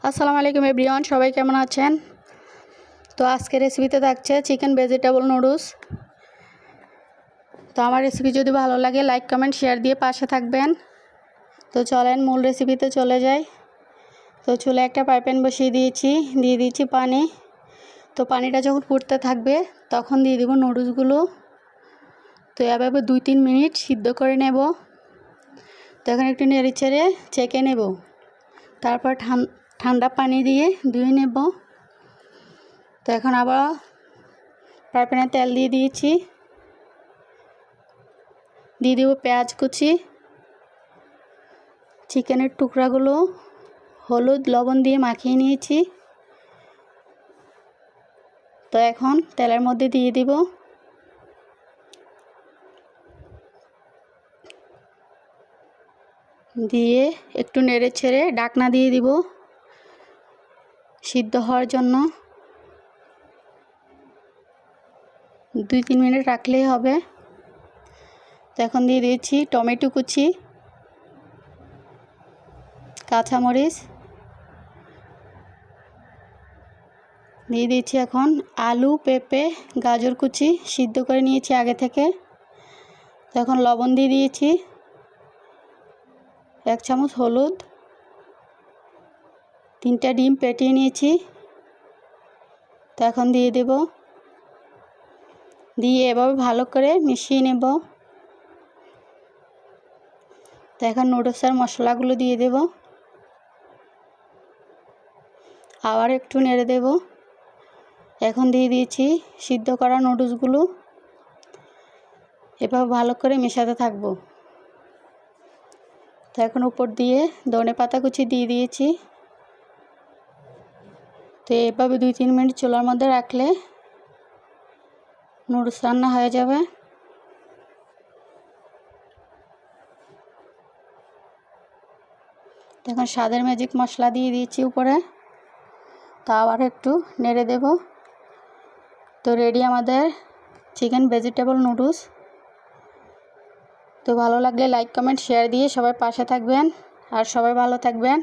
আসসালামু আলাইকুম এভরিওয়ান, সবাই কেমন আছেন? তো আজকে রেসিপিতে থাকছে চিকেন ভেজিটেবল নুডলস। তো আমার রেসিপি যদি ভালো লাগে লাইক কমেন্ট শেয়ার দিয়ে পাশে থাকবেন। তো চলেন মূল রেসিপিতে চলে যাই। তো চুলে একটা ফ্রাই প্যান বসিয়ে দিয়ে দিয়েছি পানি। তো পানিটা যখন ফুটতে থাকবে তখন দিয়ে দেবো নুডলসগুলো। তো এভাবে 2-3 মিনিট সিদ্ধ করে নেব। তখন একটু নেড়ে চেড়ে ছেঁকে নেব, তারপর ঠান্ডা পানি দিয়ে ধুয়ে নেব। তো এখন আবার ফ্রাই প্যানে তেল দিয়ে দেব পেঁয়াজ কুচি, চিকেনের টুকরাগুলো হলুদ লবণ দিয়ে মাখিয়ে নিয়েছি। তো এখন তেলের মধ্যে দিয়ে দিব দিয়ে একটু নেড়ে ছেড়ে ঢাকনা দিয়ে দিব সিদ্ধ হওয়ার জন্য। 2-3 মিনিট রাখলেই হবে। তো এখন দিয়ে দিয়েছি টমেটো কুচি, কাঁচামরিচ দিয়ে দিয়েছি। এখন আলু পেঁপে গাজর কুচি সিদ্ধ করে নিয়েছি আগে থেকে। তো এখন লবণ দিয়ে দিয়েছি, 1 চামচ হলুদ, 3টা ডিম ফেটিয়ে নিয়েছি। তো এখন দিয়ে দেব, দিয়ে এভাবে ভালো করে মিশিয়ে নেব। তো এখন নুডলসের মশলাগুলো দিয়ে দেব, আবার একটু নেড়ে দেব। এখন দিয়ে দিয়েছি সিদ্ধ করা নুডলসগুলো, এভাবে ভালো করে মেশাতে থাকবো। তো এখন উপর দিয়ে ধনেপাতা কুচি দিয়ে দিয়েছি। তো এভাবে 2-3 মিনিট চুলার মধ্যে রাখলে নুডলস রান্না হয়ে যাবে। এখন স্বাদের ম্যাজিক মশলা দিয়ে দিয়েছি উপরে। তো আবার একটু নেড়ে দেব। তো রেডি আমাদের চিকেন ভেজিটেবল নুডলস। তো ভালো লাগলে লাইক কমেন্ট শেয়ার দিয়ে সবাই পাশে থাকবেন, আর সবাই ভালো থাকবেন।